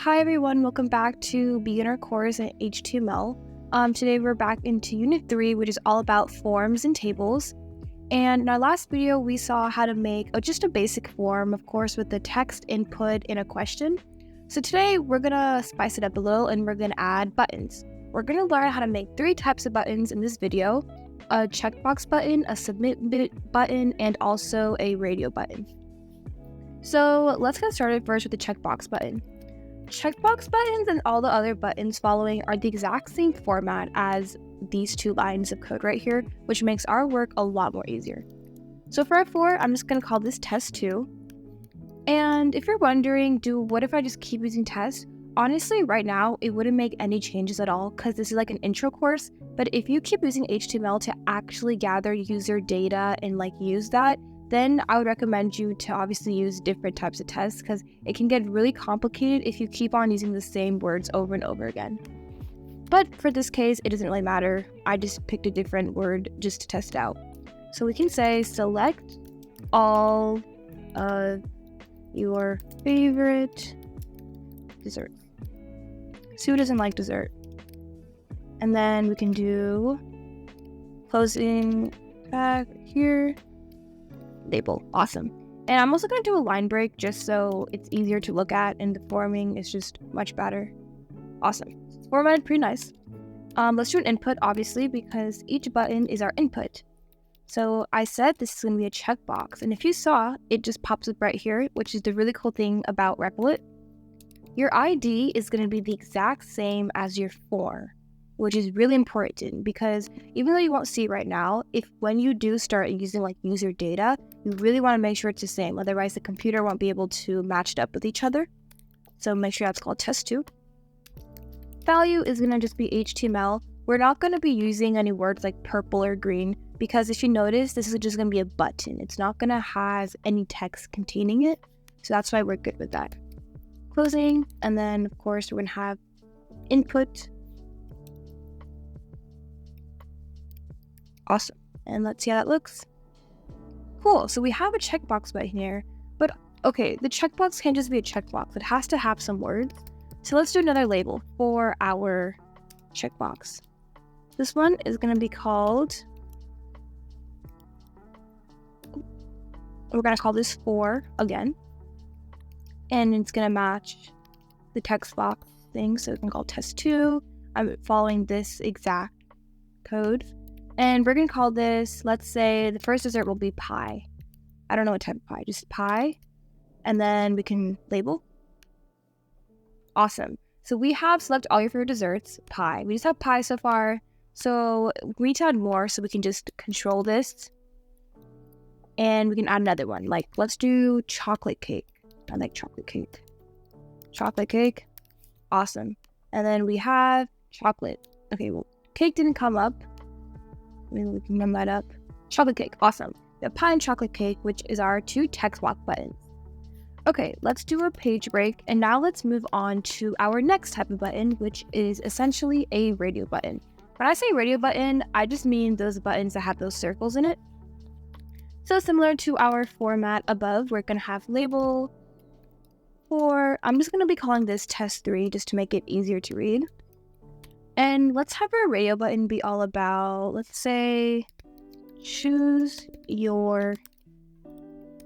Hi everyone, welcome back to Beginner Course in HTML. Today we're back into Unit 3, which is all about forms and tables. And in our last video, we saw how to make just a basic form, of course, with the text input in a question. So today we're gonna spice it up a little and we're gonna add buttons. We're gonna learn how to make 3 types of buttons in this video: a checkbox button, a submit button, and also a radio button. So let's get started first with the checkbox button. Checkbox buttons and all the other buttons following are the exact same format as these 2 lines of code right here, which makes our work a lot more easier. So for F4, I'm just going to call this test 2. And if you're wondering, what if I just keep using test? Honestly, right now, it wouldn't make any changes at all because this is like an intro course. But if you keep using HTML to actually gather user data and use that, then I would recommend you to obviously use different types of tests because it can get really complicated if you keep on using the same words over and over again. But for this case, it doesn't really matter. I just picked a different word just to test it out. So we can say select all of your favorite desserts. So who doesn't like dessert? And then we can do closing tag here. Label. Awesome. And I'm also going to do a line break just so it's easier to look at and the forming is just much better. Awesome. It's formatted pretty nice. Let's do an input, obviously, because each button is our input. So I said this is going to be a checkbox, and if you saw, it just pops up right here, which is the really cool thing about Replit. Your ID is going to be the exact same as your form, which is really important because even though you won't see it right now, when you do start using user data, you really want to make sure it's the same. Otherwise, the computer won't be able to match it up with each other. So make sure that's called test2. Value is going to just be HTML. We're not going to be using any words like purple or green because if you notice, this is just going to be a button. It's not going to have any text containing it. So that's why we're good with that. Closing, and then of course, we're going to have input. Awesome. And let's see how that looks. Cool. So we have a checkbox button here, but okay, the checkbox can't just be a checkbox. It has to have some words. So let's do another label for our checkbox. This one is going to be called, we're going to call this for again. And it's going to match the text box thing. So we can call test2. I'm following this exact code. And we're going to call this, let's say the first dessert will be pie. I don't know what type of pie, just pie. And then we can label. Awesome. So we have select all your favorite desserts, pie. We just have pie so far. So we need to add more, so we can just control this. And we can add another one. Let's do chocolate cake. I like chocolate cake. Chocolate cake. Awesome. And then we have chocolate. Okay, well, cake didn't come up. Maybe we can run that up. Chocolate cake. Awesome. We have pie and chocolate cake, which is our 2 text block buttons. Okay, let's do a page break. And now let's move on to our next type of button, which is essentially a radio button. When I say radio button, I just mean those buttons that have those circles in it. So similar to our format above, we're going to have label for, I'm just going to be calling this test 3 just to make it easier to read. And let's have our radio button be all about, let's say, choose your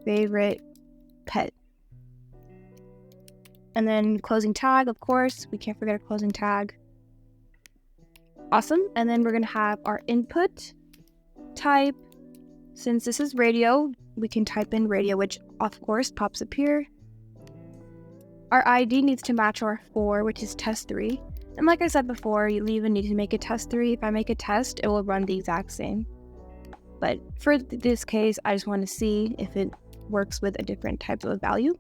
favorite pet. And then closing tag, of course. We can't forget a closing tag. Awesome. And then we're going to have our input type. Since this is radio, we can type in radio, which of course pops up here. Our ID needs to match our for, which is test 3. And like I said before, you even need to make a test 3. If I make a test, it will run the exact same. But for this case, I just want to see if it works with a different type of value.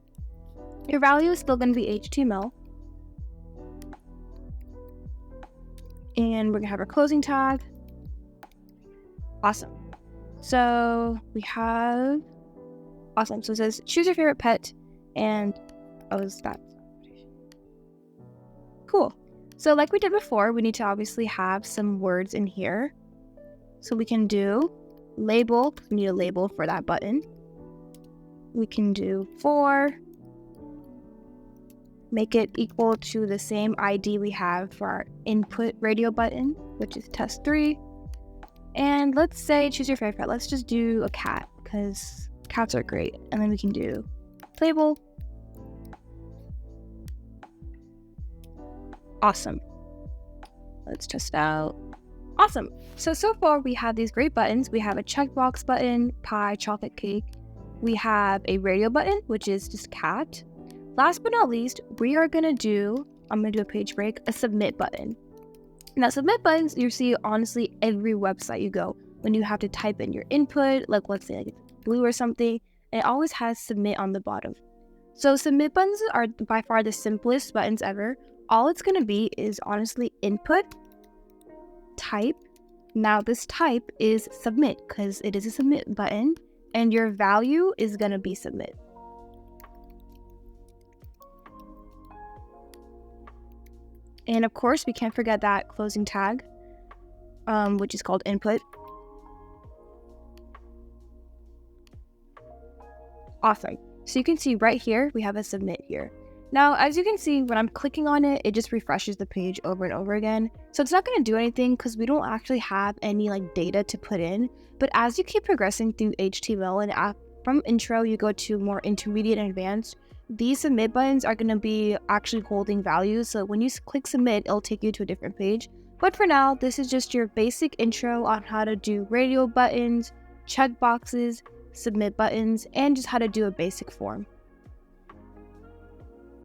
Your value is still going to be HTML. And we're going to have our closing tag. Awesome. So we have, awesome. So it says choose your favorite pet and, that. Cool. So like we did before, we need to obviously have some words in here. So we can do label. We need a label for that button. We can do for. make it equal to the same ID we have for our input radio button, which is test 3. And let's say choose your favorite. Let's just do a cat because cats are great. And then we can do label. Awesome. Let's test out. Awesome. So far we have these great buttons. We have a checkbox button, pie, chocolate cake. We have a radio button, which is just cat. Last but not least, we are going to do, I'm going to do a page break, a submit button. Now, submit buttons, you see honestly every website you go. When you have to type in your input, like let's say like blue or something, and it always has submit on the bottom. So submit buttons are by far the simplest buttons ever. All it's going to be is honestly input, type. Now this type is submit because it is a submit button, and your value is going to be submit. And of course, we can't forget that closing tag, which is called input. Awesome. So you can see right here, we have a submit here. Now, as you can see, when I'm clicking on it, it just refreshes the page over and over again. So it's not going to do anything because we don't actually have any like data to put in. But as you keep progressing through HTML and from intro, you go to more intermediate and advanced, these submit buttons are going to be actually holding values. So when you click submit, it'll take you to a different page. But for now, this is just your basic intro on how to do radio buttons, checkboxes, submit buttons, and just how to do a basic form.